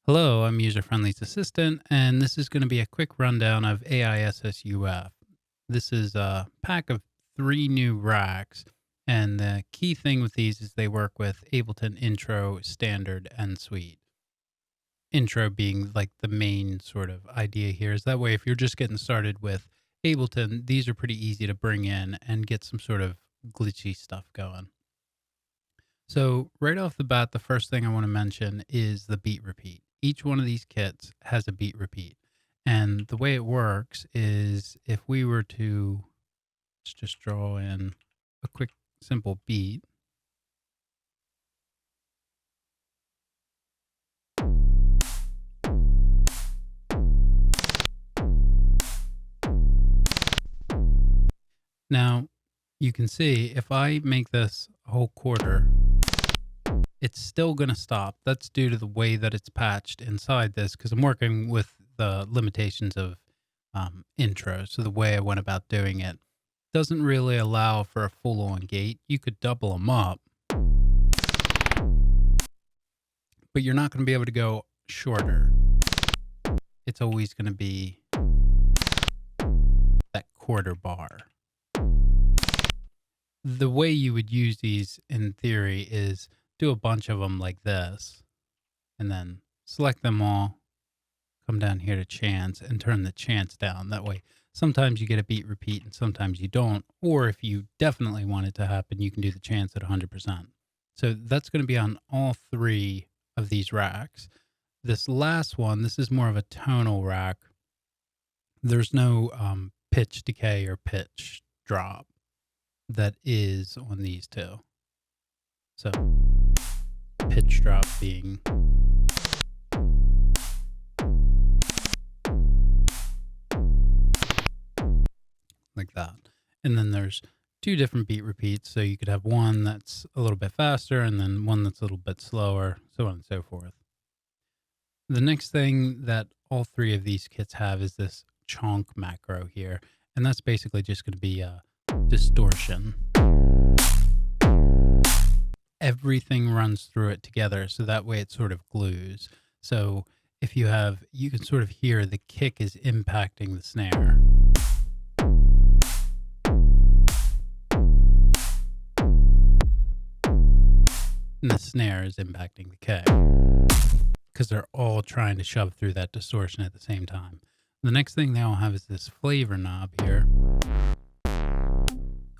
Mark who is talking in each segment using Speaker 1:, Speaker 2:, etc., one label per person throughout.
Speaker 1: Hello, I'm User Friendly's assistant, and this is going to be a quick rundown of AISSUF. This is a pack of 3 new racks, and the key thing with these is they work with Ableton Intro, Standard, and Suite. Intro being like the main sort of idea here is that way if you're just getting started with Ableton, these are pretty easy to bring in and get some sort of glitchy stuff going. So right off the bat, the first thing I want to mention is the beat repeat. Each one of these kits has a beat repeat. And the way it works is if we were to, let's just draw in a quick, simple beat. Now, you can see if I make this a whole quarter, it's still going to stop. That's due to the way that it's patched inside this, because I'm working with the limitations of intro. So the way I went about doing it doesn't really allow for a full-on gate. You could double them up, but you're not going to be able to go shorter. It's always going to be that quarter bar. The way you would use these in theory is do a bunch of them like this, and then select them all, come down here to chance, and turn the chance down. That way, sometimes you get a beat repeat and sometimes you don't. Or if you definitely want it to happen, you can do the chance at 100%. So that's going to be on all 3 of these racks. This last one, this is more of a tonal rack. There's no pitch decay or pitch drop that is on these 2. So pitch drop being like that. And then there's 2 different beat repeats. So you could have one that's a little bit faster and then one that's a little bit slower, so on and so forth. The next thing that all 3 of these kits have is this chonk macro here. And that's basically just going to be a distortion. Everything runs through it together, so that way it sort of glues. So if you have, you can sort of hear the kick is impacting the snare. And the snare is impacting the kick, because they're all trying to shove through that distortion at the same time. The next thing they all have is this flavor knob here,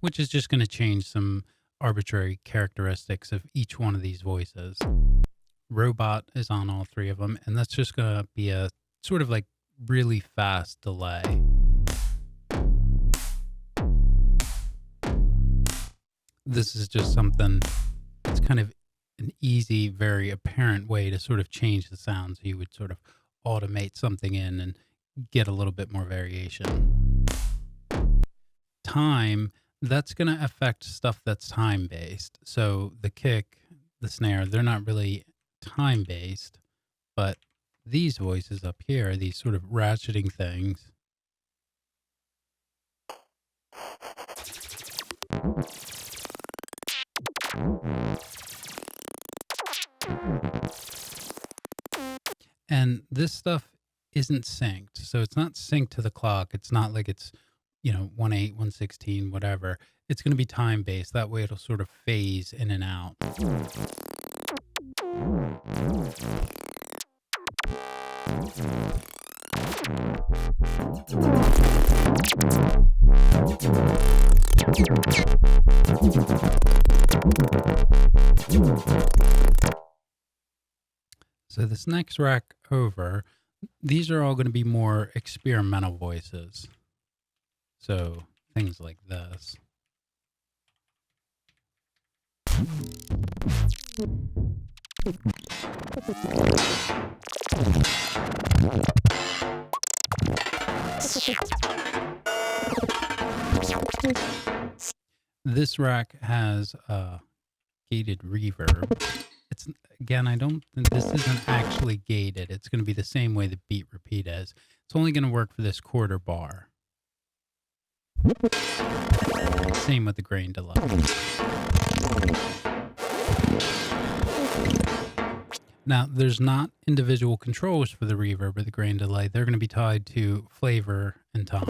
Speaker 1: which is just going to change some arbitrary characteristics of each one of these voices. Robot is on all 3 of them, and that's just going to be a sort of like really fast delay. This is just something, it's kind of an easy, very apparent way to sort of change the sound. So you would sort of automate something in and get a little bit more variation. Time, that's going to affect stuff that's time-based. So the kick, the snare, they're not really time-based, but these voices up here, these sort of ratcheting things, and this stuff isn't synced. So it's not synced to the clock. It's not like it's, 1/8, 1/16, whatever. It's going to be time-based. That way it'll sort of phase in and out. So this next rack over, these are all going to be more experimental voices. So things like this. This rack has a gated reverb. It's, again, I don't think this isn't actually gated. It's going to be the same way the beat repeat is. It's only going to work for this quarter bar. Same with the grain delay. Now, there's not individual controls for the reverb or the grain delay. They're going to be tied to flavor and time.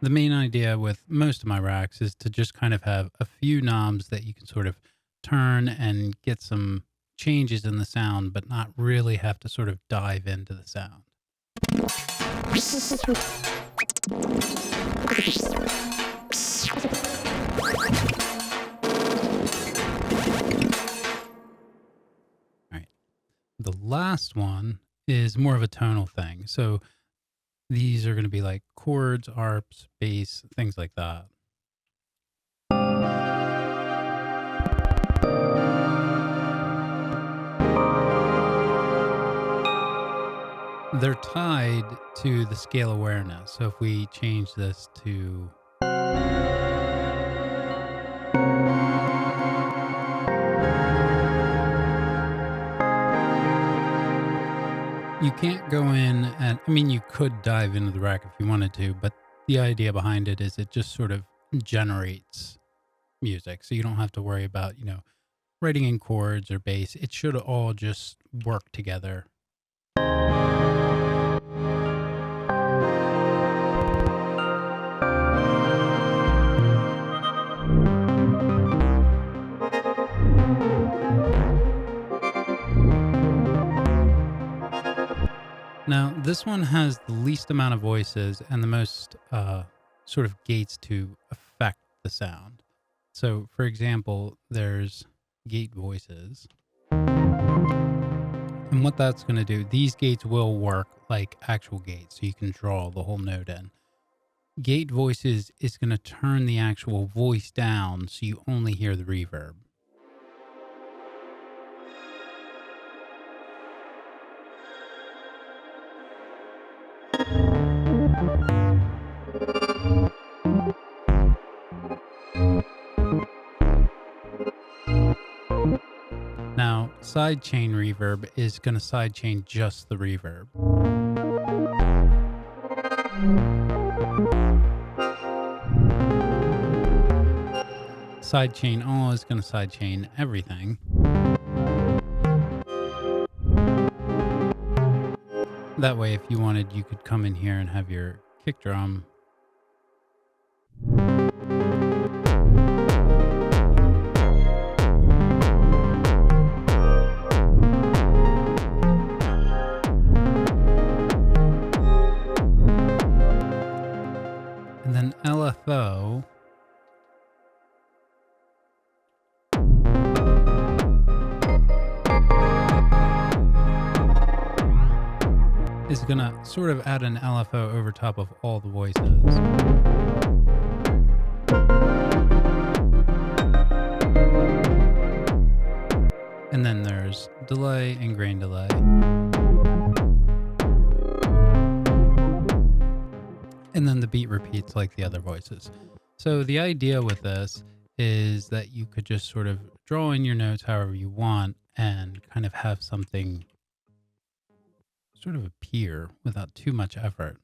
Speaker 1: The main idea with most of my racks is to just kind of have a few knobs that you can sort of turn and get some changes in the sound, but not really have to sort of dive into the sound. All right. The last one is more of a tonal thing. So these are going to be like chords, arps, bass, things like that. They're tied to the scale awareness. So if we change this to you can't go in and, I mean, you could dive into the rack if you wanted to, but the idea behind it is it just sort of generates music. So you don't have to worry about, writing in chords or bass. It should all just work together. Now, this one has the least amount of voices and the most sort of gates to affect the sound. So, for example, there's gate voices. And what that's going to do, these gates will work like actual gates, so you can draw the whole note in. Gate voices is going to turn the actual voice down so you only hear the reverb. Now, sidechain reverb is going to sidechain just the reverb. Sidechain all is going to sidechain everything. That way, if you wanted, you could come in here and have your kick drum. And then LFO is going to sort of add an LFO over top of all the voices. And then there's delay and grain delay. And then the beat repeats like the other voices. So the idea with this is that you could just sort of draw in your notes however you want and kind of have something sort of appear without too much effort.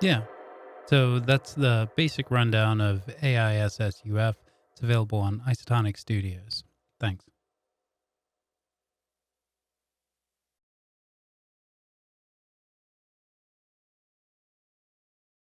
Speaker 1: Yeah. So that's the basic rundown of AISSUF. It's available on Isotonic Studios. Thanks.